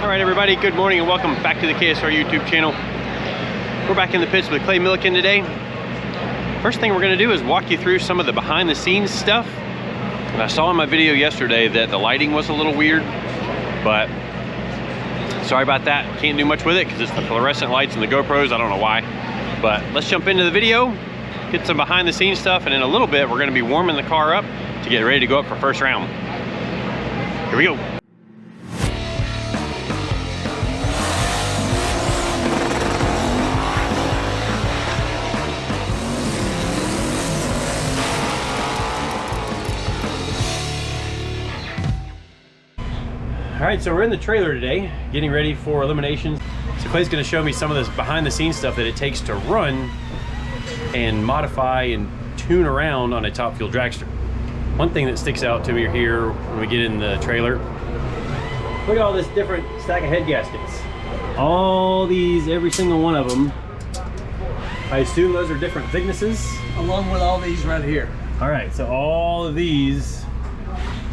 Alright everybody, good morning and welcome back to the KSR YouTube channel. We're back in the pits with Clay Millican today. First thing we're going to do is walk you through some of the behind the scenes stuff. And I saw in my video yesterday that the lighting was a little weird, but sorry about that. Can't do much with it because it's the fluorescent lights and the GoPros. I don't know why. But let's jump into the video, get some behind the scenes stuff, and in a little bit we're going to be warming the car up to get ready to go up for first round. Here we go. All right, so we're in the trailer today, getting ready for eliminations. So Clay's gonna show me some of this behind the scenes stuff that it takes to run and modify and tune around on a top fuel dragster. One thing that sticks out to me here when we get in the trailer, look at all this different stack of head gaskets. All these, every single one of them. I assume those are different thicknesses? Along with all these right here. All right, so all of these.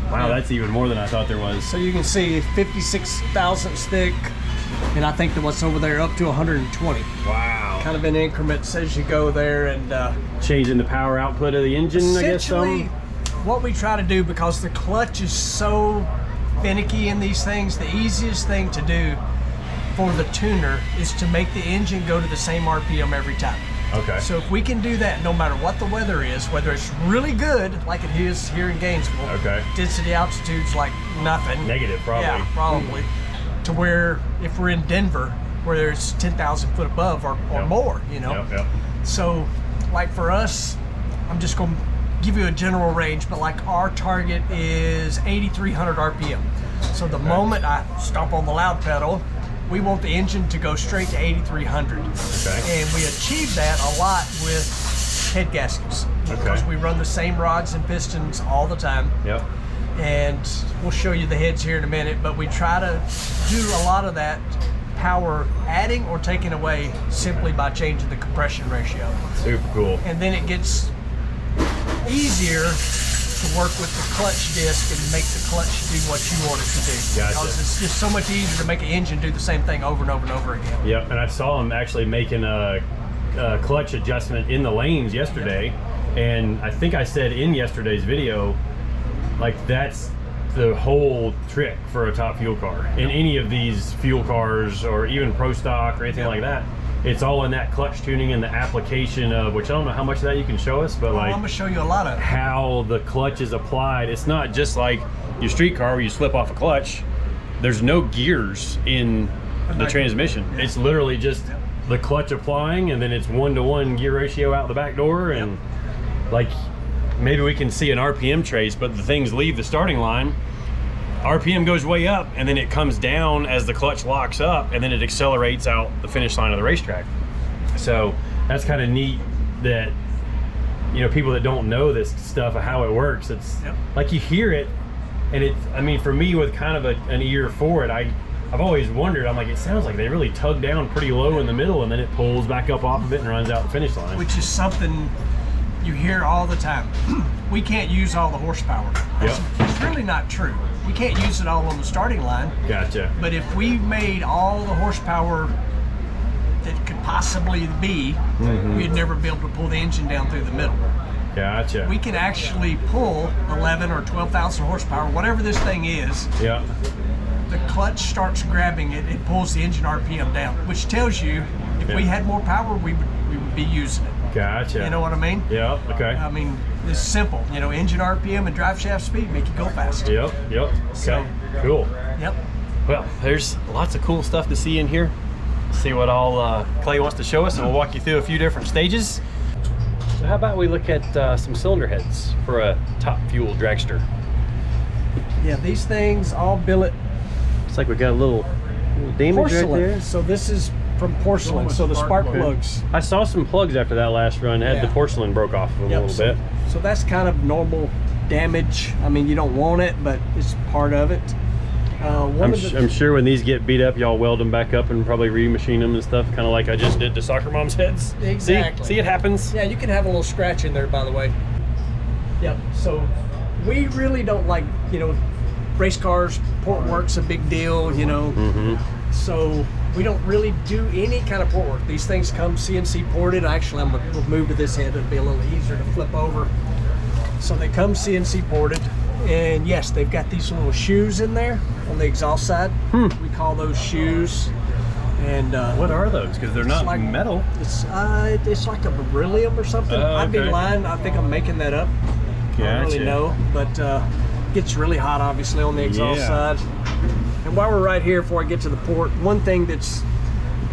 Wow, that's even more than I thought there was. So you can see 56 thousandths thick, and I think that what's over there up to 120. Wow. Kind of in increments as you go there, and changing the power output of the engine, I guess. Essentially, what we try to do, because the clutch is so finicky in these things, the easiest thing to do for the tuner is to make the engine go to the same RPM every time. Okay. So if we can do that, no matter what the weather is, whether it's really good, like it is here in Gainesville, okay, density altitude's like nothing. Negative, probably. Yeah, probably. To where if we're in Denver, where it's 10,000 foot above or more, you know. Yep. So, like for us, I'm just going to give you a general range, but like our target is 8,300 RPM. So the moment I stomp on the loud pedal, we want the engine to go straight to 8,300. Okay. And we achieve that a lot with head gaskets. Okay. Because we run the same rods and pistons all the time. Yep. And we'll show you the heads here in a minute, but we try to do a lot of that power adding or taking away simply by changing the compression ratio. Super cool. And then it gets easier to work with the clutch disc and make the clutch do what you want it to do. Gotcha. Because it's just so much easier to make an engine do the same thing over and over and over again. Yep, and I saw him actually making a clutch adjustment in the lanes yesterday, and I think I said in yesterday's video, like that's the whole trick for a top fuel car. In any of these fuel cars or even pro stock or anything like that, it's all in that clutch tuning and the application of, which I don't know how much of that you can show us, but like, I'm gonna show you a lot of how the clutch is applied. It's not just like your street car where you slip off a clutch. There's no gears in the transmission. It's literally just the clutch applying, and then it's 1-to-1 gear ratio out the back door, and like maybe we can see an RPM trace, but the things leave the starting line, RPM goes way up, and then it comes down as the clutch locks up, and then it accelerates out the finish line of the racetrack. So that's kind of neat that, you know, people that don't know this stuff of how it works, it's like you hear it, and it's, I mean, for me with kind of an ear for it, I've always wondered, I'm like, it sounds like they really tug down pretty low in the middle, and then it pulls back up off of it and runs out the finish line. Which is something you hear all the time. We can't use all the horsepower. It's really not true. We can't use it all on the starting line. Gotcha. But if we made all the horsepower that could possibly be, we'd never be able to pull the engine down through the middle. Gotcha. We can actually pull 11 or 12,000 horsepower, whatever this thing is. Yeah. The clutch starts grabbing it, it pulls the engine RPM down, which tells you if we had more power, we would be using it. Gotcha. You know what I mean? Yeah, okay. I mean, it's simple. You know, engine RPM and drive shaft speed make you go fast. Yep. Okay. So, cool. Yep. Well, there's lots of cool stuff to see in here. See what all Clay wants to show us, and we'll walk you through a few different stages. So how about we look at some cylinder heads for a top fuel dragster? Yeah, these things all billet. Looks like we got a little damage porcelain. right there. So this is from porcelain, so the spark plugs. I saw some plugs after that last run. Had the porcelain broke off of them a little bit. So that's kind of normal damage. I mean, you don't want it, but it's part of it. I'm sure when these get beat up, y'all weld them back up and probably remachine them and stuff, kind of like I just did to soccer mom's heads. Exactly. See, it happens. Yeah, you can have a little scratch in there, by the way. Yep. So we really don't like, you know, race cars, port work's a big deal, you know. So we don't really do any kind of port work. These things come CNC ported. Actually, I'm gonna move to this head. It'll be a little easier to flip over. So they come CNC ported, and yes, they've got these little shoes in there on the exhaust side. We call those shoes. And what are those? Because they're not like metal. It's like a beryllium or something. I'd be lying. I think I'm making that up. I don't really know, but gets really hot obviously on the exhaust side. And while we're right here, before I get to the port, one thing that's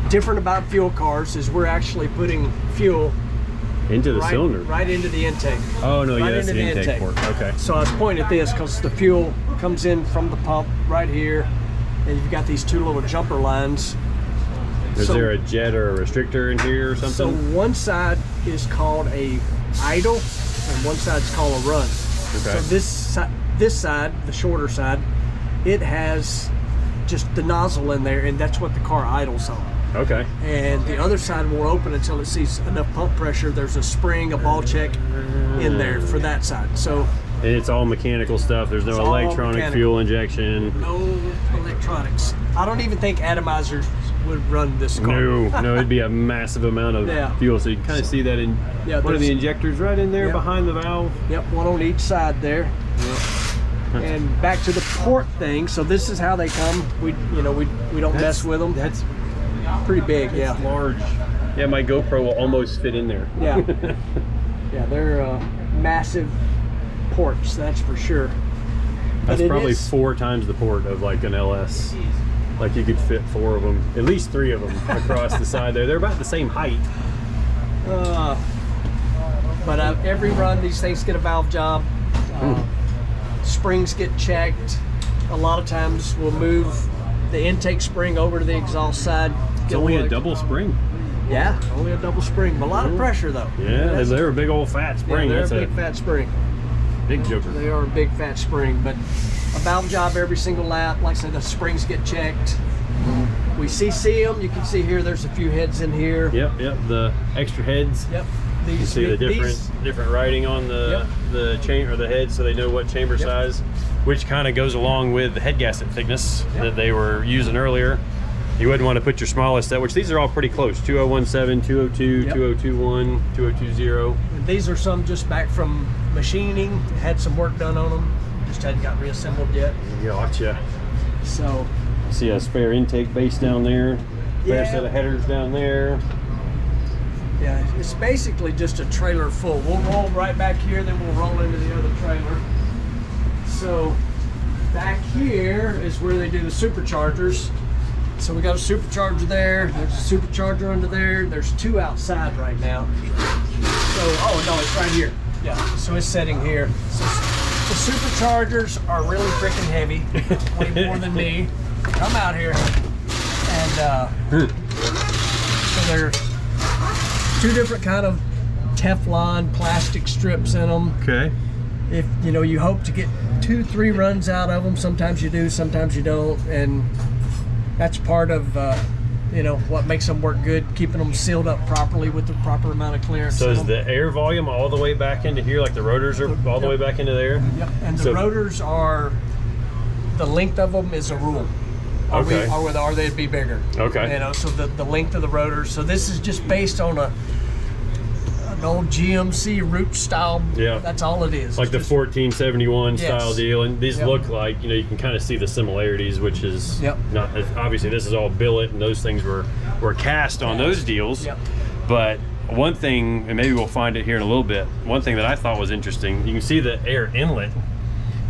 different about fuel cars is we're actually putting fuel into the cylinder, right into the intake. Oh no, that's the intake port. Okay. So I was pointing at this because the fuel comes in from the pump right here, and you've got these two little jumper lines. Is there a jet or a restrictor in here or something? So one side is called a idle, and one side is called a run. Okay. So this side, the shorter side, it has just the nozzle in there, and that's what the car idles on. Okay. And the other side won't open until it sees enough pump pressure. There's a spring, a ball check in there for that side. So. And it's all mechanical stuff. There's no electronic fuel injection. No electronics. I don't even think atomizers would run this car. No, it'd be a massive amount of fuel. So you can kind of see that in one of the injectors right in there behind the valve. Yep, one on each side there. And back to the port thing. So this is how they come. We don't mess with them. That's pretty big. It's large. Yeah, my GoPro will almost fit in there. Yeah. Yeah, they're massive ports, that's for sure. That's probably 4 times the port of like an LS. Like you could fit 4 of them, at least 3 of them across the side there. They're about the same height. But every run, these things get a valve job. Springs get checked. A lot of times we'll move the intake spring over to the exhaust side. It's only a double spring. Yeah, only a double spring, but a lot of pressure though. Yeah, they're a big old fat spring. Yeah, they're a big fat spring. Big joker. They are a big fat spring, but a valve job every single lap. Like I said, the springs get checked. We CC them. You can see here there's a few heads in here. Yep, the extra heads. Yep. You can see the different writing on the chain or the head, so they know what chamber size, which kind of goes along with the head gasket thickness that they were using earlier. You wouldn't want to put your smallest set, which these are all pretty close, 2017, 202, 2021, 2020. And these are some just back from machining, had some work done on them, just hadn't got reassembled yet. Gotcha. So. See a spare intake base down there, spare set of headers down there. Yeah, it's basically just a trailer full. We'll roll right back here, then we'll roll into the other trailer. So back here is where they do the superchargers. So we got a supercharger there, there's a supercharger under there, there's 2 outside right now. So, oh no, it's right here. Yeah, so it's sitting here. So the superchargers are really freaking heavy, way more than me. Come out here. And so they're 2 different kind of Teflon plastic strips in them. Okay. If you hope to get 2-3 runs out of them, sometimes you do, sometimes you don't, and that's part of what makes them work good, keeping them sealed up properly with the proper amount of clearance. So is the air volume all the way back into here, like the rotors are all the way back into there? Yep, and the rotors are, the length of them is a rule. Or they'd be bigger. Okay. So the length of the rotors. So this is just based on an old GMC root style. Yeah. That's all it is. Like the 1471 style deal. And these look like, you can kind of see the similarities, which is not, obviously this is all billet and those things were cast on those deals. Yep. But one thing, and maybe we'll find it here in a little bit, one thing that I thought was interesting, you can see the air inlet.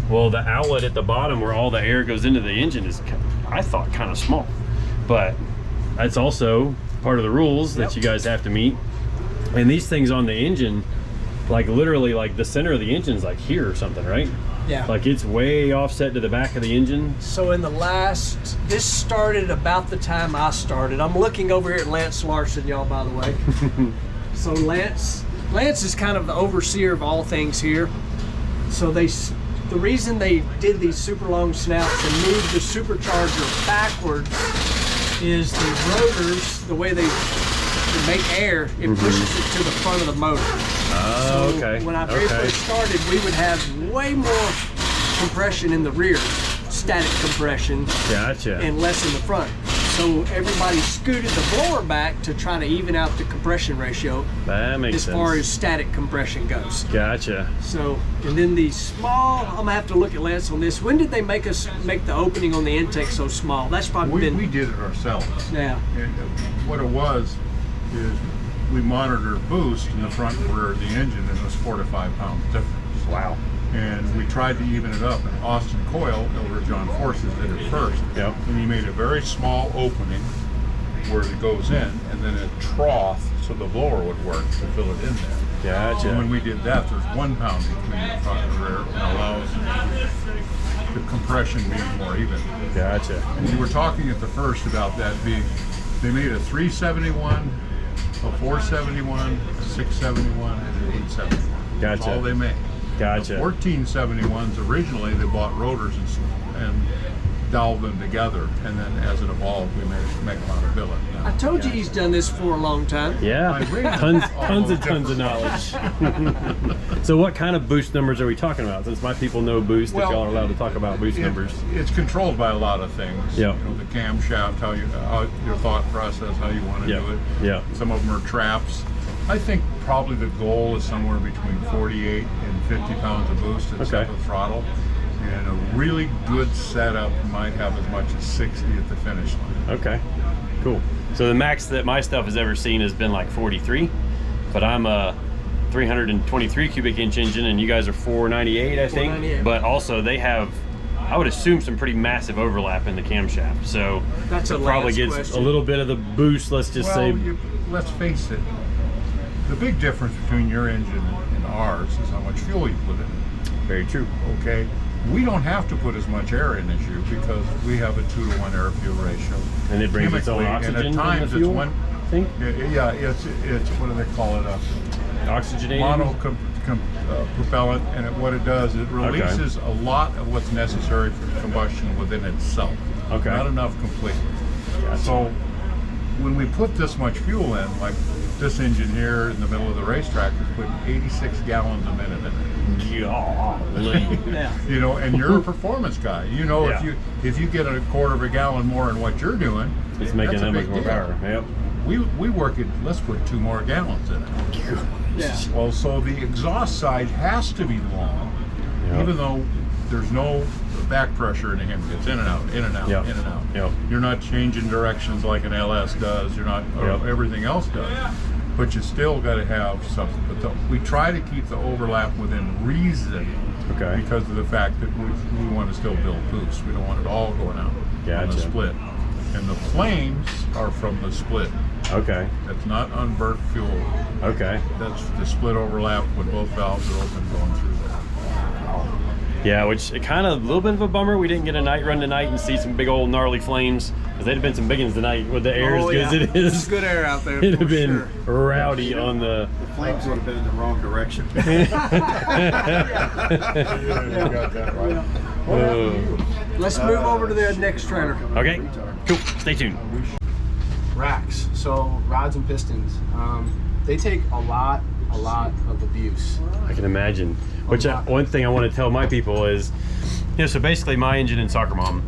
Well, the outlet at the bottom where all the air goes into the engine is, I thought, kind of small. But that's also part of the rules that you guys have to meet. And these things on the engine, like literally like the center of the engine's like here or something, right? Yeah. Like it's way offset to the back of the engine. So in the this started about the time I started. I'm looking over here at Lance Larson, y'all, by the way. So Lance is kind of the overseer of all things here. So the reason they did these super long snouts and moved the supercharger backwards is the rotors, the way they make air, it pushes it to the front of the motor. Oh, so when I very first started, we would have way more compression in the rear. static compression Gotcha. and less in the front. So everybody scooted the blower back to try to even out the compression ratio That makes as sense. far as static compression goes. Gotcha. So, and then the small, I'm gonna have to look at Lance on this. When did they make the opening on the intake so small? That's probably We did it ourselves. Yeah. And what it was is we monitored boost in the front and rear of the engine, and it was 4 to 5 pounds difference. Wow. And we tried to even it up, and Austin Coyle over at John Forces did it first. Yep. And he made a very small opening where it goes in, and then a trough so the blower would work to fill it in there. Gotcha. And when we did that, there's 1 pound between the front and the rear, and allows the compression being more even. Gotcha. And we were talking at the first about that being, they made a 371, a 471, a 671, and an 871. That's Gotcha. all they made. Gotcha. The 1471s originally they bought rotors and doweled them together, and then as it evolved, we managed to make them out of billet. I told you he's done this for a long time. Yeah. I read Tons all of those knowledge. So what kind of boost numbers are we talking about? Since my people know boost, if Well, y'all are allowed to talk about boost numbers. It's controlled by a lot of things. Yeah. You know, the camshaft, how your thought process, how you want to Yeah. do it. Yeah. Some of them are traps. I think probably the goal is somewhere between 48 and 50 pounds of boost at Okay. the throttle. And a really good setup might have as much as 60 at the finish line. Okay. Cool. So the max that my stuff has ever seen has been like 43, but I'm a 323 cubic inch engine, and you guys are 498, I think. 498. But also they have, I would assume, some pretty massive overlap in the camshaft. So That's it a probably last gets question. a little bit of the boost. Let's just say. Let's face it. The big difference between your engine and ours is how much fuel you put in it. Very true. Okay, we don't have to put as much air in as you because we have a 2-to-1 air fuel ratio. And it brings its own Chemically, oxygen. And at in times the it's fuel, one. I think. Yeah, it's what do they call it? Oxygenated. Mono propellant, and what it does, it releases a lot of what's necessary for combustion within itself. Okay. Not enough completely. Gotcha. So when we put this much fuel in, like this engine here in the middle of the racetrack is putting 86 gallons a minute in it. Yeah. You know, and you're a performance guy. You know, Yeah. if you get a quarter of a gallon more in what you're doing, It's making that's a that much big more deal. power. Yep. We work it. Let's put 2 more gallons in it. Yeah. Well, so the exhaust side has to be long, Yep. even though there's no back pressure in the him. It's in and out, in and out, Yep. in and out. Yep. You're not changing directions like an LS does. You're not, or Yep. everything else does. But you still got to have something. But we try to keep the overlap within reason. Okay. Because of the fact that we want to still build boost. We don't want it all going out on Gotcha. the split. And the flames are from the split. Okay. That's not unburnt fuel. Okay. That's the split overlap when both valves are open going through there. Yeah, which it kind of a little bit of a bummer. We didn't get a night run tonight and see some big old gnarly flames, because they'd have been some big ones tonight with the air as good as it There's is. good air out there. It'd for have been sure. rowdy on the. The flames would have been in the wrong direction. You got that right. Let's move over to the next trailer. Okay, cool. Stay tuned. Racks, so rods and pistons, they take a lot of abuse. I can imagine. Which one thing I want to tell my people is, so basically my engine and Soccer Mom,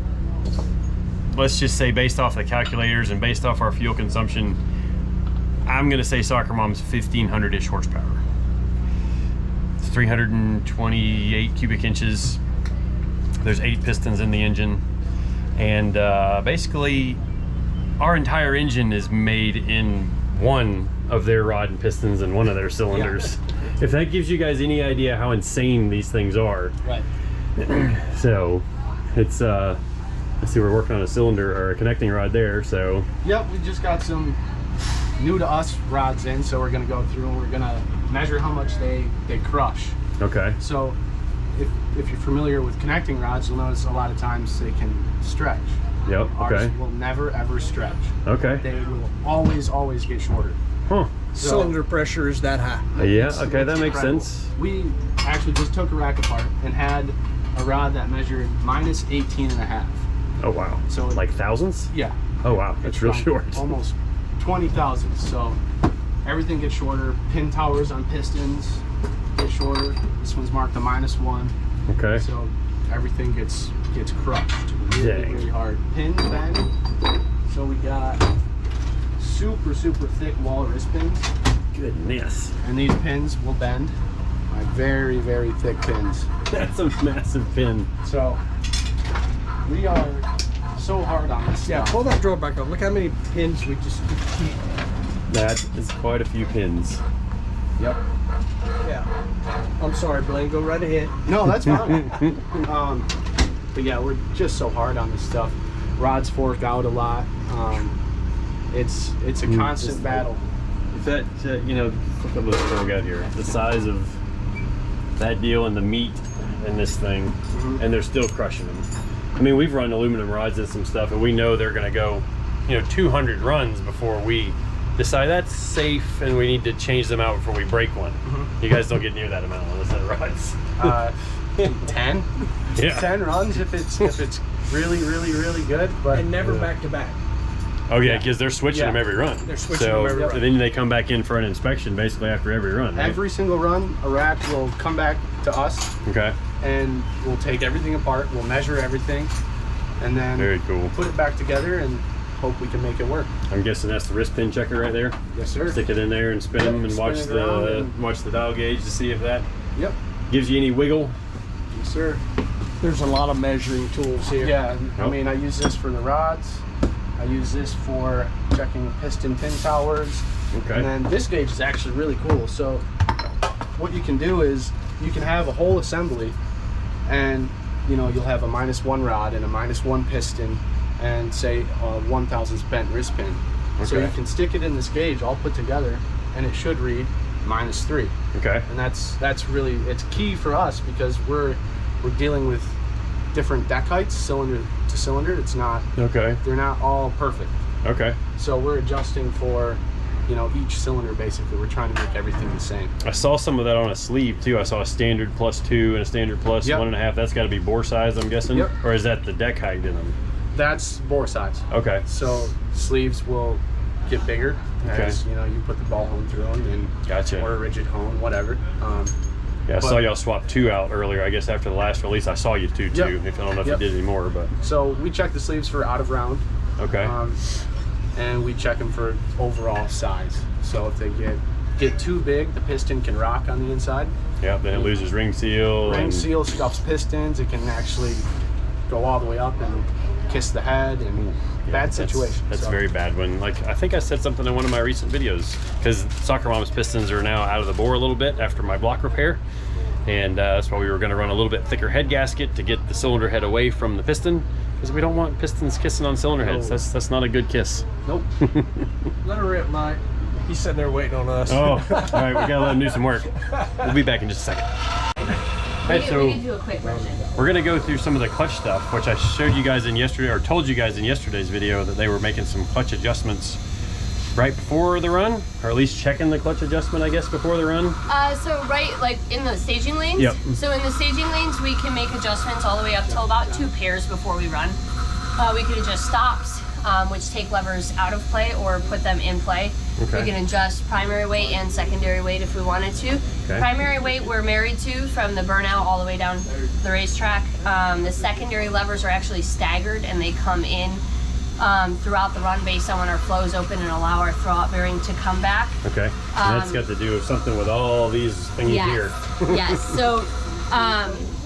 let's just say based off the calculators and based off our fuel consumption, I'm going to say Soccer Mom's 1,500-ish horsepower. It's 328 cubic inches. There's 8 pistons in the engine. And basically, our entire engine is made in one of their rod and pistons and one of their cylinders. If that gives you guys any idea how insane these things are. Right. So it's let's see, we're working on a cylinder or a connecting rod there, so Yep, we just got some new to us rods in, so we're gonna go through and we're gonna measure how much they crush. okay. So if you're familiar with connecting rods, you'll notice a lot of times they can stretch. Yep, Ours okay. will never ever stretch. Okay. They will always get shorter. Huh. So- Cylinder pressure is that high. Yeah, It's- okay, it's that makes incredible. sense. We actually just took a rack apart and had a rod that measured minus 18 and a half. Oh wow. So like thousands? Yeah. Oh wow, that's It's real from short. Almost 20,000. So everything gets shorter. Pin towers on pistons get shorter. This one's marked a -1. Okay. So everything gets gets crushed really, Dang. really hard. Pins bend. So we got super, super thick walrus pins. Goodness. And these pins will bend. Like very, very thick pins. That's a massive pin. So we are so hard on this Yeah, stuff. pull that drawer back up. Look how many pins we just keep. That is quite a few pins. Yep. Yeah. I'm sorry, Blaine. Go right ahead. No, that's fine. But yeah, we're just so hard on this stuff. Rods fork out a lot. It's a constant battle. If that, you know, look at this thing we got here. The size of that deal and the meat in this thing, and they're still crushing them. I mean, we've run aluminum rods and some stuff, and we know they're going to go, you know, 200 runs before we decide that's safe and we need to change them out before we break one. You guys don't get near that amount on a set of rods. 10? Yeah. 10 runs if it's really, really, really good. But And never back to back. Oh yeah, because they're switching Yeah. them every run. They're switching so them every run. and then they come back in for an inspection basically after every run, right? every single run, a rack will come back to us Okay. and we'll take everything apart. We'll measure everything, and then Very cool. put it back together and hope we can make it work. I'm guessing that's the wrist pin checker right there. Yes, sir. Stick it in there and spin them and Spin watch it around the and- watch the dial gauge to see if that Yep. gives you any wiggle. Yes, sir. There's a lot of measuring tools here. Yeah, I Oh. mean, I use this for the rods. I use this for checking piston pin towers. Okay. And then this gauge is actually really cool. So what you can do is you can have a whole assembly, and you know, you'll have a -1 rod and a -1 piston and say a 1,000 bent wrist pin. So Okay. you can stick it in this gauge all put together, and it should read -3. Okay. And that's really, it's key for us because we're dealing with different deck heights, cylinder to cylinder. It's not, Okay. they're not all perfect. Okay. So we're adjusting for, you know, each cylinder basically. We're trying to make everything the same. I saw some of that on a sleeve too. I saw a standard +2 and a standard plus Yep. 1.5. That's got to be bore size, I'm guessing. Yep. Or is that the deck height in them? That's bore size. Okay. So sleeves will get bigger as, Okay. you know, you put the ball hone through them, and Gotcha. or a rigid hone, whatever. Yeah, I saw but- y'all swap 2 out earlier. I guess after the last release, I saw you two too. Yep. If I don't know if Yep. you did any more, but So we check the sleeves for out of round. okay. And we check them for overall size. So if they get too big, the piston can rock on the inside. Yeah, then it loses ring seal. Ring and, seal scuffs pistons. It can actually go all the way up and kiss the head, and yeah, bad that's- situation. That's So, very bad. When, like, I think I said something in one of my recent videos, because Soccer Mom's pistons are now out of the bore a little bit after my block repair, and that's why we were going to run a little bit thicker head gasket to get the cylinder head away from the piston, because we don't want pistons kissing on cylinder heads. No. That's not a good kiss. Nope. Let her rip, Mike. He's sitting there waiting on us. Oh, all right, we gotta let him do some work. We'll be back in just a second. Hey, We so can do a quick version. we're gonna go through some of the clutch stuff, which I showed you guys in yesterday, or told you guys in yesterday's video that they were making some clutch adjustments right before the run, or at least checking the clutch adjustment, I guess, before the run. So right, like in the staging lanes. Yep. So in the staging lanes, we can make adjustments all the way up till about 2 pairs before we run. We could adjust stops, which take levers out of play or put them in play. Okay. We can adjust primary weight and secondary weight if we wanted to. Okay. Primary weight we're married to from the burnout all the way down the racetrack. The secondary levers are actually staggered and they come in throughout the run based on when our flow is open and allow our throwout bearing to come back. Okay, and that's got to do with something with all these things here. Yes. So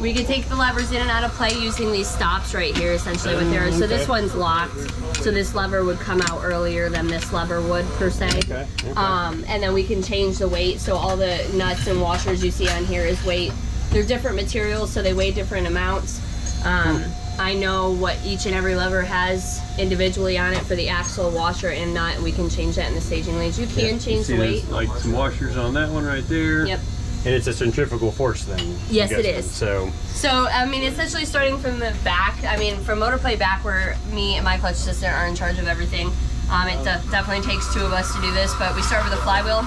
we can take the levers in and out of play using these stops right here, essentially with arrows. So this one's locked. So this lever would come out earlier than this lever would per se. Okay. And then we can change the weight. So all the nuts and washers you see on here is weight. They're different materials, so they weigh different amounts. I know what each and every lever has individually on it for the axle, washer, and nut, and we can change that in the staging lanes. You can change See, the weight. there's like some washers on that one right there. Yep. And it's a centrifugal force thing. Yes, I'm it guessing. is. So, So, I mean, essentially starting from the back, I mean, from motor play back where me and my clutch assistant are in charge of everything, it definitely takes 2 of us to do this, but we start with a flywheel.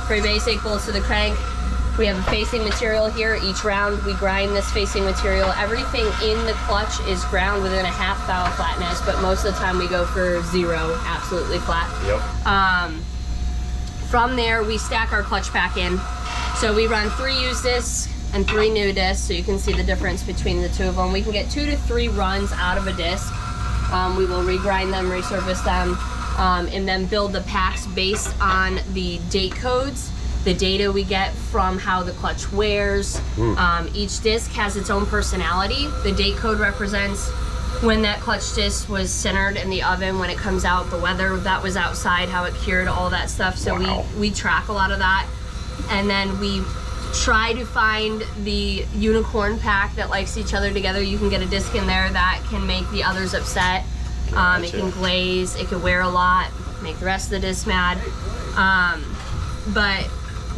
Pretty basic, bolts to the crank. We have a facing material here. Each round we grind this facing material. Everything in the clutch is ground within a half thou flatness, but most of the time we go for 0, absolutely flat. yep. From there, we stack our clutch pack in. So we run 3 use discs, and 3 new discs, so you can see the difference between the two of them. We can get 2 to 3 runs out of a disc. We will regrind them, resurface them, and then build the packs based on the date codes, the data we get from how the clutch wears. Each disc has its own personality. The date code represents when that clutch disc was centered in the oven, when it comes out, the weather that was outside, how it cured, all that stuff. So we track a lot of that. And then we try to find the unicorn pack that likes each other together. You can get a disc in there that can make the others upset. It can glaze, it can wear a lot, make the rest of the disc mad. But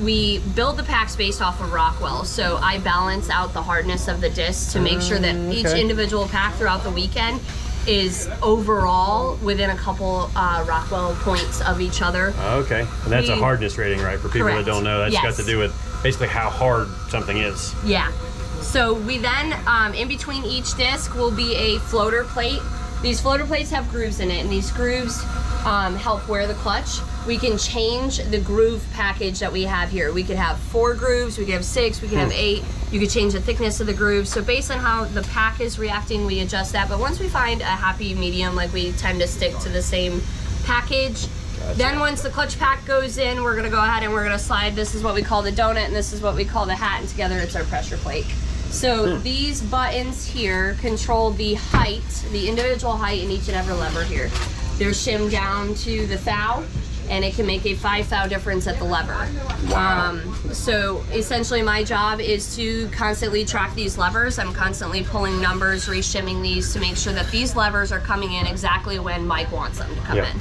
we build the packs based off of Rockwell, so I balance out the hardness of the disc to make sure that each individual pack throughout the weekend is overall within a couple Rockwell points of each other. Okay, and that's a hardness rating, right? For people that don't know, that's got to do with basically how hard something is. Yeah. So we then, in between each disc will be a floater plate. These floater plates have grooves in it, and these grooves help wear the clutch. We can change the groove package that we have here. We could have 4 grooves, we could have 6, we could have 8. You could change the thickness of the grooves. So based on how the pack is reacting, we adjust that. But once we find a happy medium, like, we tend to stick to the same package. Then once the clutch pack goes in, we're gonna go ahead and we're gonna slide. This is what we call the donut, and this is what we call the hat, and together it's our pressure plate. So these buttons here control the height, the individual height in each and every lever here. They're shimmed down to the thou, and it can make a 5 thou difference at the lever. So essentially my job is to constantly track these levers. I'm constantly pulling numbers, re-shimming these to make sure that these levers are coming in exactly when Mike wants them to come in.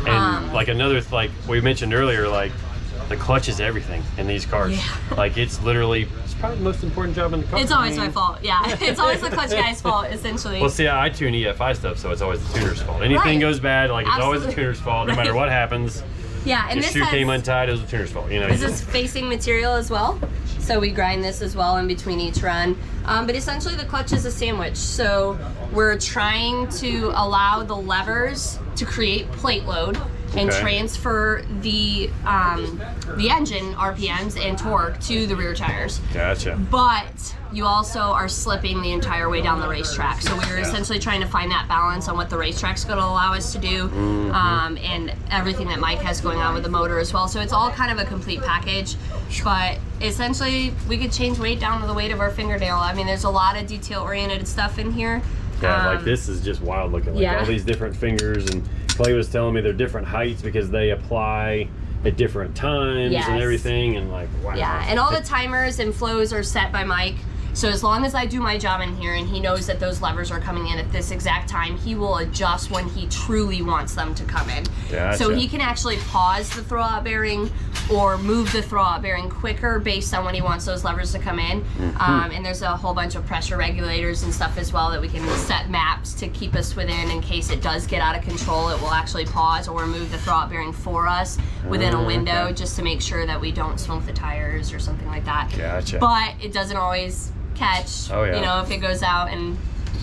And like another, like we mentioned earlier, like the clutch is everything in these cars. Like it's literally, it's probably the most important job in the car. It's always my fault, it's always the clutch guy's fault, essentially. Well, see, I tune EFI stuff, so it's always the tuner's fault. Anything goes bad, like it's always the tuner's fault, no matter what happens. Yeah, and the shoe came untied, it was the tuner's fault. You know, this is facing material as well, so we grind this as well in between each run. But essentially the clutch is a sandwich, so we're trying to allow the levers to create plate load and transfer the engine RPMs and torque to the rear tires. Gotcha. But you also are slipping the entire way down the racetrack. So we're essentially trying to find that balance on what the racetrack's going to allow us to do, and everything that Mike has going on with the motor as well. So it's all kind of a complete package. But essentially, we could change weight down to the weight of our fingernail. I mean, there's a lot of detail-oriented stuff in here. Yeah, like this is just wild looking. Like all these different fingers, and Clay was telling me they're different heights because they apply at different times and everything, and like wow. Yeah, and all the timers and flows are set by Mike. So as long as I do my job in here and he knows that those levers are coming in at this exact time, he will adjust when he truly wants them to come in. Gotcha. So he can actually pause the throw-out bearing or move the throw-out bearing quicker based on when he wants those levers to come in. And there's a whole bunch of pressure regulators and stuff as well that we can set maps to keep us within in case it does get out of control. It will actually pause or remove the throw-out bearing for us within a window just to make sure that we don't smoke the tires or something like that. Gotcha. But it doesn't always catch, you know, if it goes out and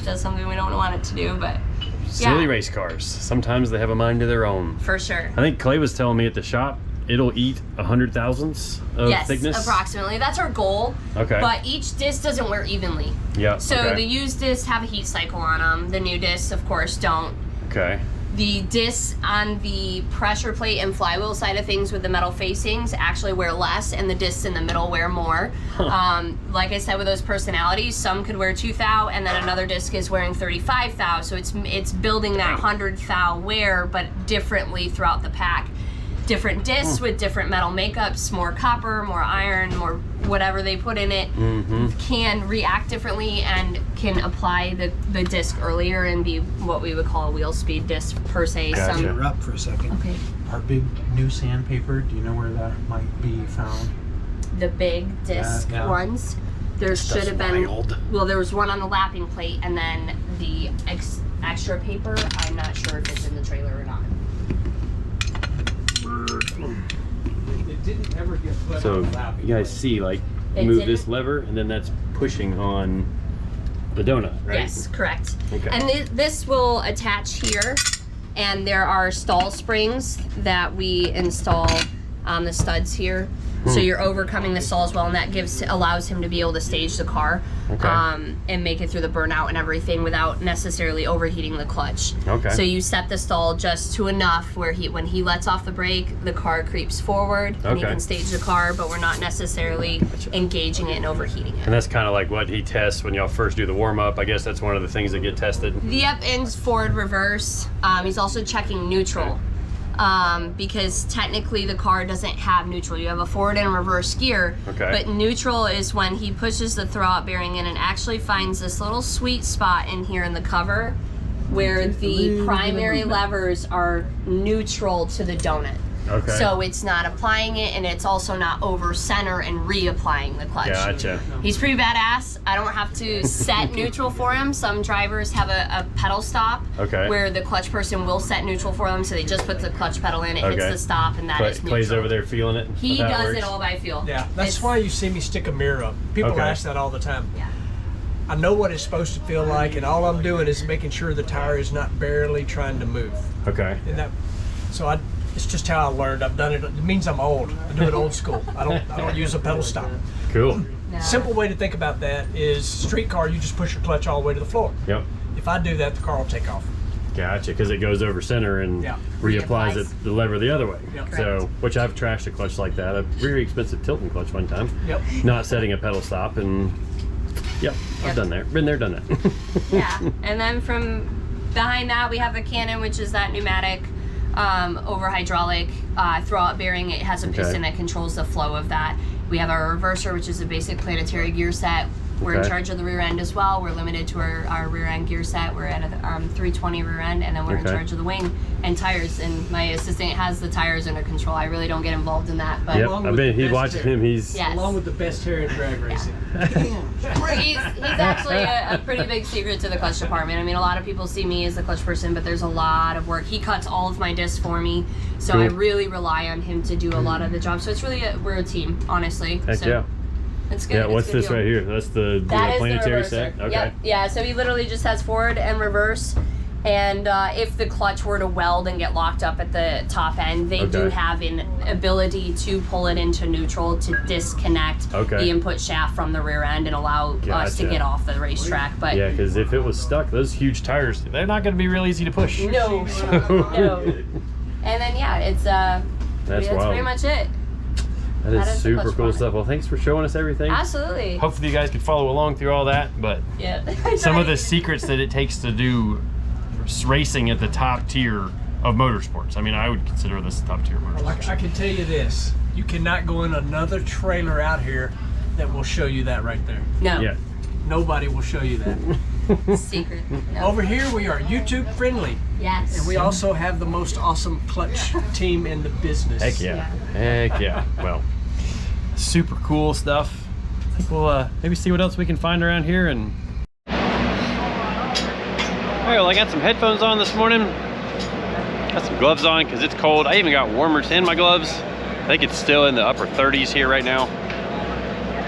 does something we don't want it to do. But silly race cars, sometimes they have a mind of their own. For sure. I think Clay was telling me at the shop it'll eat 100 thousandths of thickness. Yes, approximately. That's our goal. Okay. But each disc doesn't wear evenly. Yeah. So the used discs have a heat cycle on them. The new discs, of course, don't. Okay. The discs on the pressure plate and flywheel side of things with the metal facings actually wear less, and the discs in the middle wear more. Like I said, with those personalities, some could wear 2 thou, and then another disc is wearing 35 thou. So it's building that 100 thou wear, but differently throughout the pack. Different discs with different metal makeups, more copper, more iron, more whatever they put in it, can react differently and can apply the disc earlier and be what we would call a wheel speed disc per se. Gotcha. Interrupt for a second. Okay. Our big new sandpaper, do you know where that might be found? The big disc ones. There should have been, well, there was one on the lapping plate, and then the extra paper, I'm not sure if it's in the trailer or not. It didn't ever get put So on the lapping. you guys see, like, It move didn't? this lever, and then that's pushing on the donut, right? Yes, correct. Okay. And this will attach here, and there are stall springs that we install on the studs here. So you're overcoming the stall as well, and that allows him to be able to stage the car and make it through the burnout and everything without necessarily overheating the clutch. Okay. So you set the stall just to enough where when he lets off the brake, the car creeps forward and he can stage the car, but we're not necessarily engaging it and overheating it. And that's kind of like what he tests when y'all first do the warm-up. I guess that's one of the things that get tested. Yep, and forward, reverse. He's also checking neutral. Because technically the car doesn't have neutral. You have a forward and reverse gear, but neutral is when he pushes the throw-out bearing in and actually finds this little sweet spot in here in the cover where the primary levers are neutral to the donut. Okay. So it's not applying it, and it's also not over center and reapplying the clutch. Gotcha. He's pretty badass. I don't have to set neutral for him. Some drivers have a pedal stop where the clutch person will set neutral for them, so they just put the clutch pedal in, it hits the stop, and that is neutral. Clay's over there feeling it. He does it all by feel. Yeah, that's why you see me stick a mirror up. People ask that all the time. Yeah. I know what it's supposed to feel like, and all I'm doing is making sure the tire is not barely trying to move. Okay. And it's just how I learned. I've done it. It means I'm old. I do it old school. I don't use a pedal stop. Cool. No. Simple way to think about that is street car. You just push your clutch all the way to the floor. Yep. If I do that, the car will take off. Gotcha, because it goes over center and reapplies it the lever the other way. Yep. So, which I've trashed a clutch like that. A very expensive tilting clutch one time. Yep. Not setting a pedal stop, and I've done that. Been there, done that. Yeah, and then from behind that we have the Cannon, which is that pneumatic over hydraulic throw-out bearing. It has a piston that controls the flow of that. We have our reverser, which is a basic planetary gear set. We're in charge of the rear end as well. We're limited to our rear end gear set. We're at a 320 rear end, and then we're in charge of the wing and tires. And my assistant has the tires under control. I really don't get involved in that. But he's watching him. He's along with the best hair in drag racing. He's actually a pretty big secret to the clutch department. I mean, a lot of people see me as the clutch person, but there's a lot of work. He cuts all of my discs for me, so I really rely on him to do a lot of the job. So it's really we're a team, honestly. Heck yeah. It's good. Yeah, what's this right here? That's the planetary set? Okay. Yep. Yeah, so he literally just has forward and reverse. And if the clutch were to weld and get locked up at the top end, they do have an ability to pull it into neutral to disconnect the input shaft from the rear end and allow us to get off the racetrack. But yeah, because if it was stuck, those huge tires, they're not going to be real easy to push. No. No. And then, that's pretty much it. That is super cool stuff. Well, thanks for showing us everything. Absolutely. Hopefully you guys could follow along through all that, but some of the secrets that it takes to do racing at the top tier of motorsports. I mean, I would consider this top tier motorsports. I can tell you this. You cannot go in another trailer out here that will show you that right there. No. Yeah. Nobody will show you that. Secret. No. Over here we are YouTube friendly. Yes. And we also have the most awesome clutch team in the business. Heck yeah. Heck yeah. Well, super cool stuff. I think we'll maybe see what else we can find around here. And alright, well, I got some headphones on this morning. Got some gloves on because it's cold. I even got warmers in my gloves. I think it's still in the upper 30s here right now.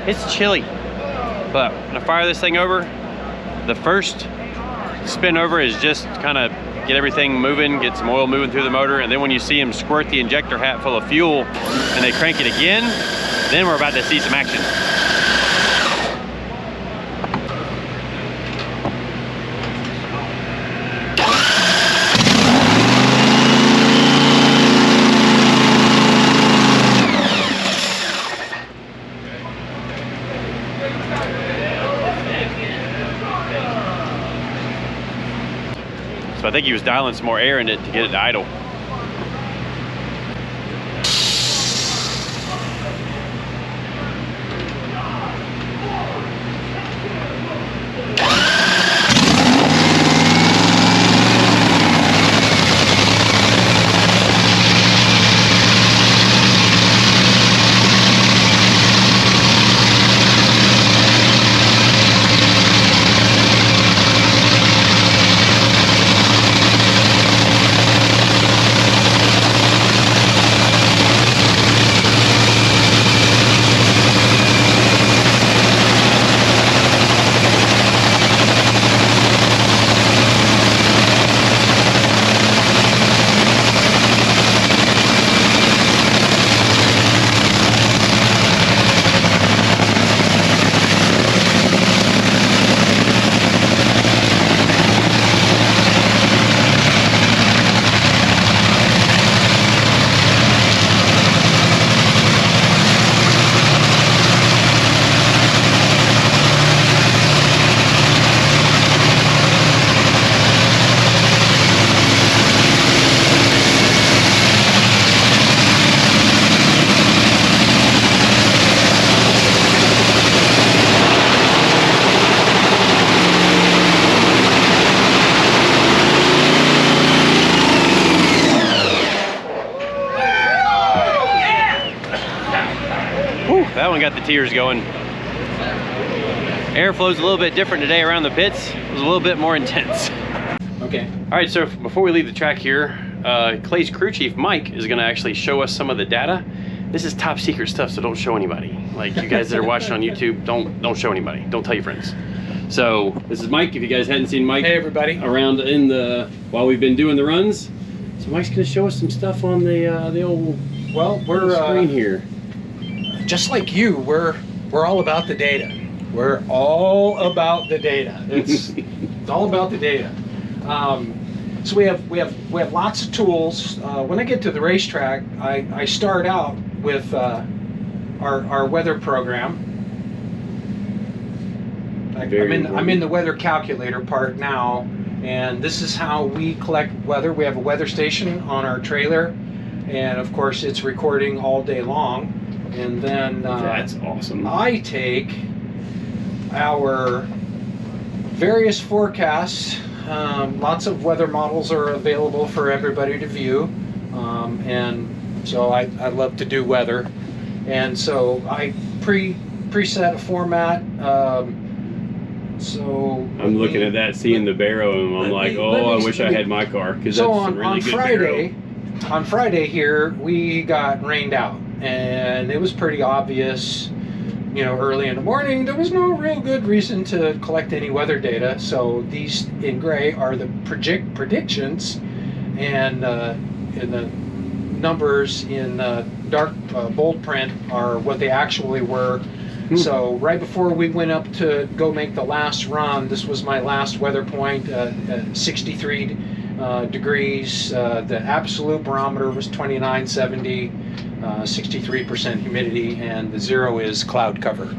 It's chilly, but when I fire this thing over, the first spin over is just kind of get everything moving, get some oil moving through the motor, and then when you see him squirt the injector hat full of fuel and they crank it again, then we're about to see some action. So I think he was dialing some more air in it to get it to idle. that one got the tears going. Airflow's a little bit different today around the pits. It was a little bit more intense. Okay. All right, so before we leave the track here, Clay's crew chief, Mike, is gonna actually show us some of the data. This is top secret stuff, so don't show anybody. Like you guys that are watching on YouTube, don't show anybody. Don't tell your friends. So this is Mike. If you guys hadn't seen Mike, Hey everybody, around in the while we've been doing the runs, so Mike's gonna show us some stuff on the old We're screen here. just like you. We're all about the data. We're all about the data. It's all about the data. So we have lots of tools. When I get to the racetrack, I start out with our weather program. I'm in the weather calculator part now, and this is how we collect weather. We have a weather station on our trailer, and of course it's recording all day long. And then That's awesome. I take our various forecasts. Lots of weather models are available for everybody to view, and so I love to do weather, and so I preset a format. So I'm looking at that, seeing the barrow, and I'm like, oh, I wish I had my car, because so that's some really good barrow. On Friday here, we got rained out, and it was pretty obvious. You know, early in the morning, there was no real good reason to collect any weather data. So these in gray are the predictions, and the numbers in dark bold print are what they actually were. So right before we went up to go make the last run, this was my last weather point, 63 degrees. The absolute barometer was 2970. 63% humidity, and the zero is cloud cover.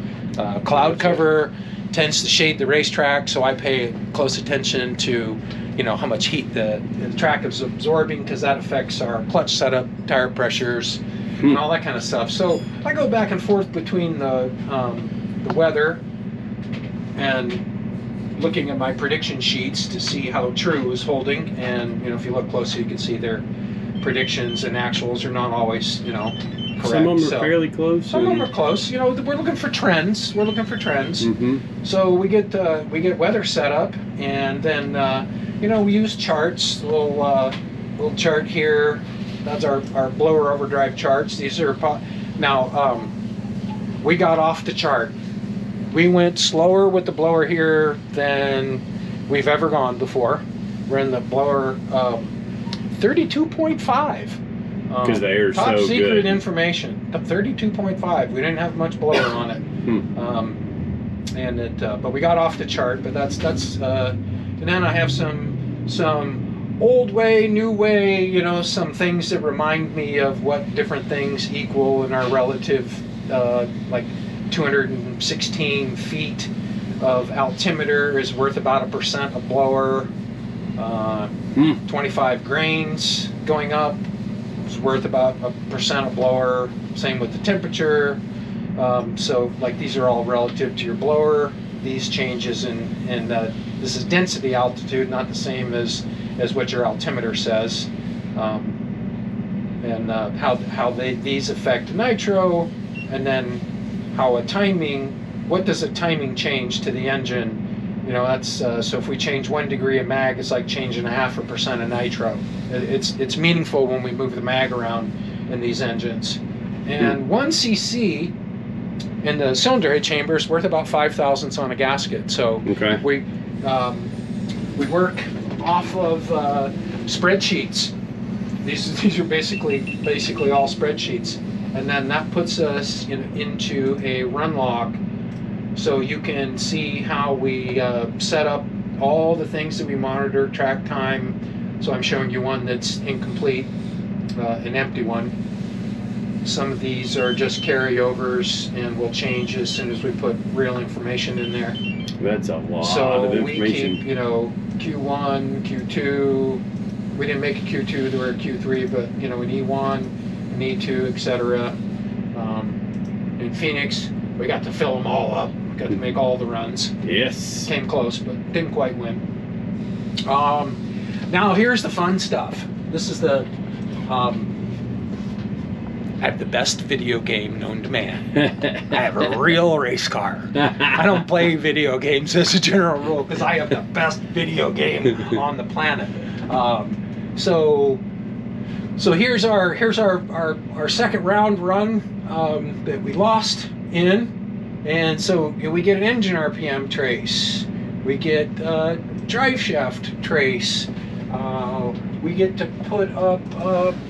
Cloud cover tends to shade the racetrack, so I pay close attention to, you know, how much heat the track is absorbing, because that affects our clutch setup, tire pressures, and all that kind of stuff. So I go back and forth between the weather and looking at my prediction sheets to see how true is holding. And you know, if you look closely, you can see their predictions and actuals are not always, you know, correct. Some of them are fairly close. Some of them are close. You know, we're looking for trends. We're looking for trends. Mm-hmm. So we get weather set up, and then you know, we use charts. A little chart here. That's our blower overdrive charts. These are now. We got off the chart. We went slower with the blower here than we've ever gone before. We're in the blower 32.5. Because the air's top so secret good. information. 32.5. We didn't have much blower on it. And it, but we got off the chart. But that's and then I have some old way, new way. You know, some things that remind me of what different things equal in our relative, like 216 feet of altimeter is worth about 1% of blower. 25 grains going up is worth about 1% of blower. Same with the temperature. So like these are all relative to your blower. These changes in this is density altitude, not the same as what your altimeter says. And how these affect nitro, and then how what does a timing change to the engine? You know, that's so if we change 1 degree of mag, it's like changing 0.5% of nitro. It's meaningful when we move the mag around in these engines. And 1 cc in the cylinder head chamber is worth about 5 thousandths on a gasket. So we work off of spreadsheets. These are basically all spreadsheets, and then that puts us into a run log. So you can see how we set up all the things that we monitor, track time. So I'm showing you one that's incomplete, an empty one. Some of these are just carryovers and will change as soon as we put real information in there. That's a lot so of information. We keep, you know, Q1, Q2. We didn't make a Q2, there were a Q3, but you know, an E1, an E2, etc. In Phoenix, we got to fill them all up. Got to make all the runs. Yes. Came close, but didn't quite win. Now here's the fun stuff. This is the I have the best video game known to man. I have a real race car. I don't play video games as a general rule because I have the best video game on the planet. So here's our second round run that we lost in, and so we get an engine RPM trace, we get drive shaft trace, we get to put up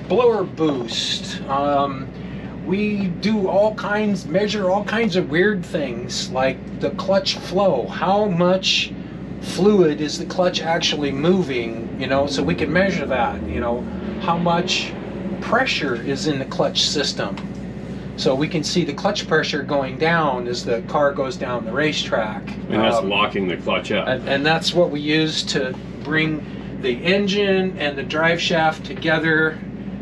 blower boost. We do measure all kinds of weird things like the clutch flow. How much fluid is the clutch actually moving? You know, so we can measure that. You know, how much pressure is in the clutch system. So we can see the clutch pressure going down as the car goes down the racetrack. And that's locking the clutch up. And that's what we use to bring the engine and the drive shaft together.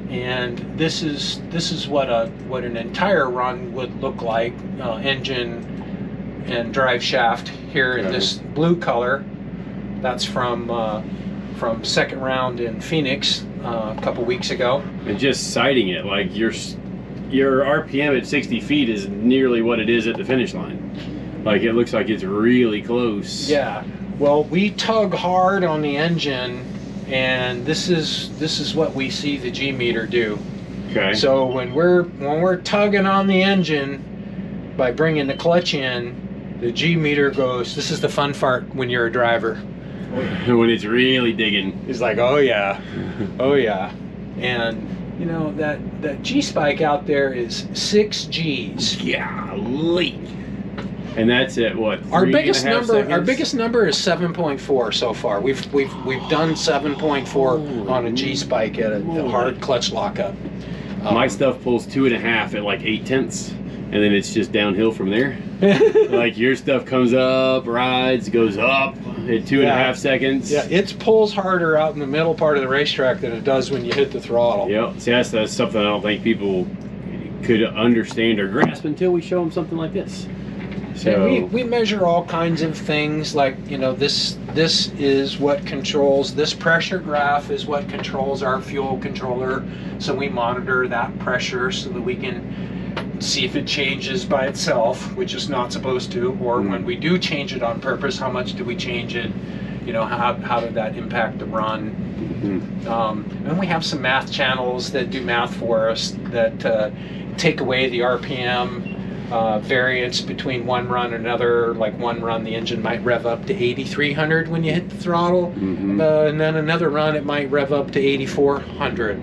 And this is what an entire run would look like. Engine and drive shaft here in this blue color. That's from second round in Phoenix a couple weeks ago. And just sighting it, like your RPM at 60 feet is nearly what it is at the finish line. Like it looks like it's really close. Yeah. Well, we tug hard on the engine, and this is what we see the G meter do. Okay. So when we're tugging on the engine by bringing the clutch in, the G meter goes. This is the fun part when you're a driver. When it's really digging. It's like, oh yeah, oh yeah. And you know that G spike out there is 6 Gs. Golly. And that's at what? Our biggest 3.5 number. seconds? Our biggest number is 7.4 so far. We've done 7.4 on a G spike at a hard clutch lockup. My stuff pulls 2.5 at like 0.8, and then it's just downhill from there. Like your stuff comes up, rides, goes up at 2.5 seconds. Yeah, it pulls harder out in the middle part of the racetrack than it does when you hit the throttle. Yep. See, that's something I don't think people could understand or grasp until we show them something like this. So we measure all kinds of things, like, you know, this is what controls, this pressure graph is what controls our fuel controller, so we monitor that pressure so that we can see if it changes by itself, which is not supposed to, or when we do change it on purpose, how much do we change it, you know, how did that impact the run. And we have some math channels that do math for us that take away the RPM variance between one run and another. Like one run the engine might rev up to 8,300 when you hit the throttle, and then another run it might rev up to 8,400.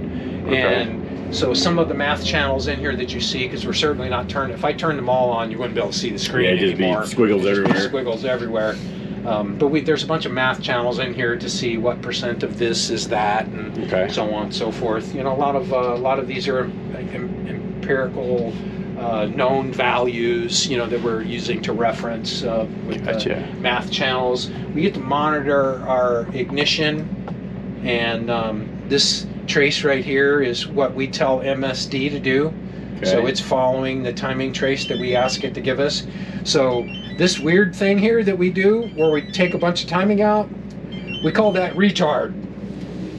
And so some of the math channels in here that you see, because we're certainly not turning, if I turned them all on you wouldn't be able to see the screen anymore. Be squiggles everywhere. Squiggles everywhere. But there's a bunch of math channels in here to see what percent of this is that, and so on and so forth. You know, a lot of these are empirical known values, you know, that we're using to reference with math channels. We get to monitor our ignition, and this trace right here is what we tell MSD to do. So it's following the timing trace that we ask it to give us. So this weird thing here that we do, where we take a bunch of timing out, we call that retard,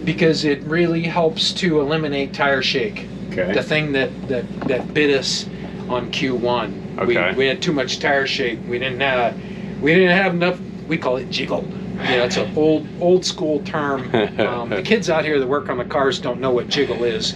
because it really helps to eliminate tire shake. The thing that bit us on Q1. We had too much tire shake. We didn't have enough. We call it jiggle. You know, it's an old school term. The kids out here that work on the cars don't know what jiggle is,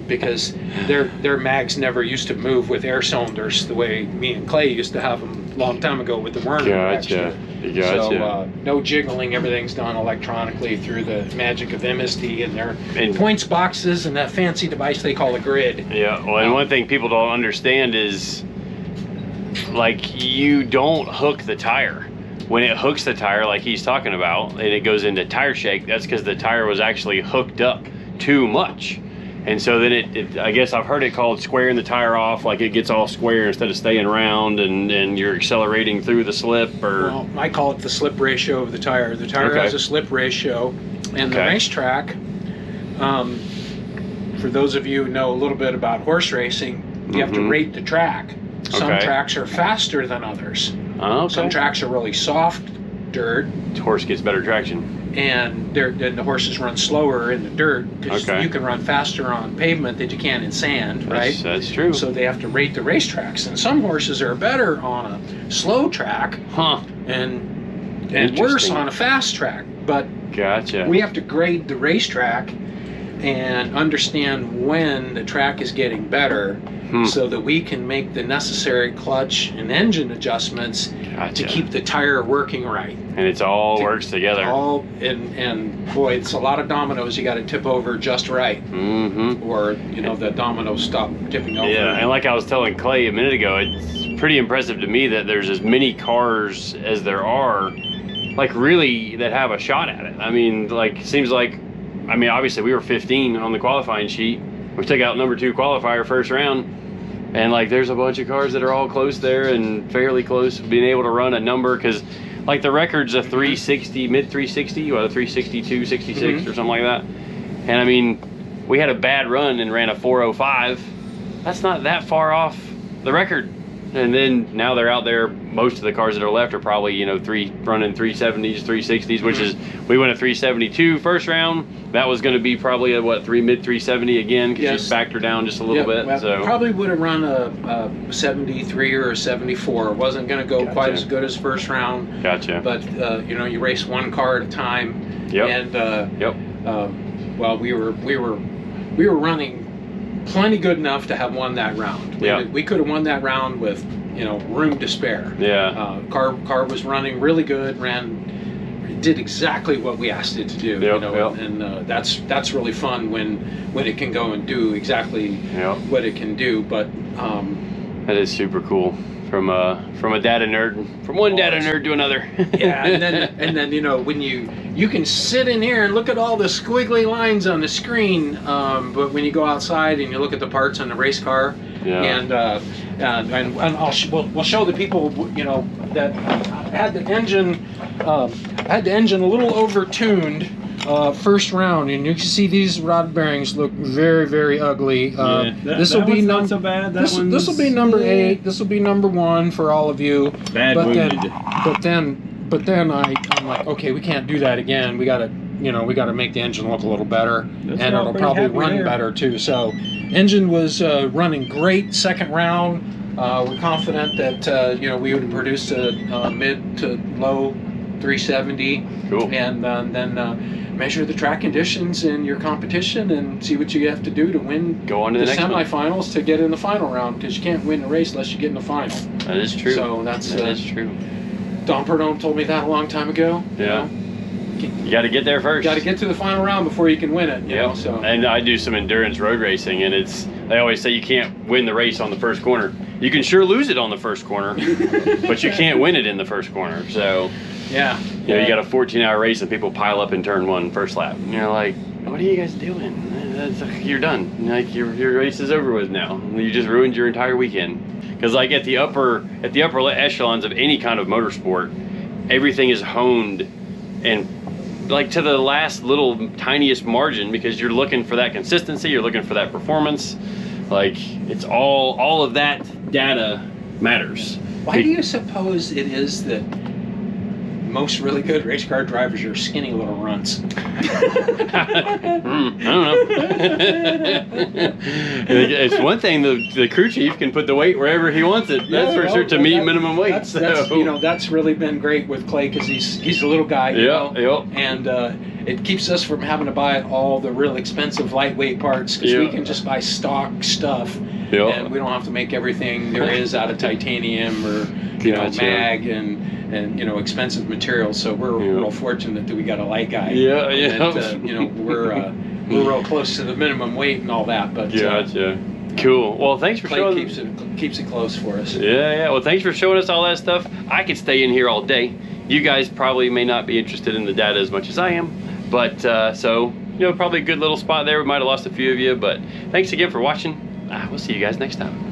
because their mags never used to move with air cylinders the way me and Clay used to have them a long time ago with the Werner. So no jiggling. Everything's done electronically through the magic of MSD and their points boxes and that fancy device they call a grid. Yeah. Well, and one thing people don't understand is, like, you don't hook the tire. When it hooks the tire, like he's talking about, and it goes into tire shake, that's because the tire was actually hooked up too much. And so then it I guess I've heard it called squaring the tire off, like it gets all square instead of staying round, and you're accelerating through the slip, or... Well, I call it the slip ratio of the tire. The tire has a slip ratio, and the racetrack, for those of you who know a little bit about horse racing, you have to rate the track. Some tracks are faster than others. Some tracks are really soft dirt. Horse gets better traction. and the horses run slower in the dirt because Okay. you can run faster on pavement than you can in sand, right? That's true. So they have to rate the racetracks, and some horses are better on a slow track Huh. and worse Interesting. on a fast track. But Gotcha. we have to grade the racetrack and understand when the track is getting better, so that we can make the necessary clutch and engine adjustments Gotcha. to keep the tire working right. And it's all works together. All and boy, it's a lot of dominoes you got to tip over just right, Mm-hmm. or the dominoes stop tipping over. Yeah, and like I was telling Clay a minute ago, it's pretty impressive to me that there's as many cars as there are, like really, that have a shot at it. I mean, like, it seems like, I mean, obviously we were 15 on the qualifying sheet. We took out number 2 qualifier first round, and like there's a bunch of cars that are all close there and fairly close to being able to run a number, because like the record's a 360, mid 360, or a 362, 66 or something like that. And I mean, we had a bad run and ran a 405. That's not that far off the record. And then now they're out there, most of the cars that are left are probably, running 370s, 360s, which is, we went a 372 first round. That was going to be probably a, mid 370 again, because Yes. you backed her down just a little bit. Well, So probably would have run a 73 or a 74. It wasn't going to go Gotcha. quite as good as first round, Gotcha. but you race one car at a time. Yep. And Yep. well, we were running plenty good enough to have won that round. We could have won that round with room to spare. Yeah. Car was running really good, did exactly what we asked it to do. Yep, yep. And that's really fun when it can go and do exactly Yep. what it can do. But That is super cool. From a data nerd, from one data nerd to another. yeah, and then when you can sit in here and look at all the squiggly lines on the screen, but when you go outside and you look at the parts on the race car, Yeah. and we'll show the people that had the engine a little over-tuned first round, and you can see these rod bearings look very, very ugly. This will be not so bad. This will be number 8. This will be number 1 for all of you. Bad wounded. But then I'm like, okay, we can't do that again. We gotta make the engine look a little better, That's and all it'll pretty probably happy run there. better too. So, engine was running great second round. We're confident that we would produce a mid to low 370. Cool. And then measure the track conditions in your competition and see what you have to do to win Go on to the next one. semifinals to get in the final round, because you can't win a race unless you get in the final. That is true. So that's that is true. Don Perdone told me that a long time ago. Yeah. You got to get there first. You got to get to the final round before you can win it. You know, Yep. so And I do some endurance road racing, and they always say you can't win the race on the first corner. You can sure lose it on the first corner, but you can't win it in the first corner. So yeah. you got a 14-hour race and people pile up in turn 1 first lap. And you're like, what are you guys doing? You're done. Like your race is over with now. You just ruined your entire weekend. Because like at the upper echelons of any kind of motorsport, everything is honed and like to the last little tiniest margin, because you're looking for that consistency, you're looking for that performance. Like it's all of that data matters. Why do you suppose it is that most really good race car drivers are skinny little runts? I don't know. It's one thing, the crew chief can put the weight wherever he wants it. That's for sure, to meet minimum weight. That's really been great with Clay, because he's a little guy. Yep. And it keeps us from having to buy all the real expensive lightweight parts, because we can just buy stock stuff. Yep. And we don't have to make everything there is out of titanium or mag and expensive materials. So we're real fortunate that we got a light guy. Yeah. And, we're real close to the minimum weight and all that. But Gotcha. Cool. Well, thanks for Clay showing. keeps it close for us. Yeah. Well, thanks for showing us all that stuff. I could stay in here all day. You guys probably may not be interested in the data as much as I am, but so probably a good little spot there. We might have lost a few of you, but thanks again for watching. We'll see you guys next time.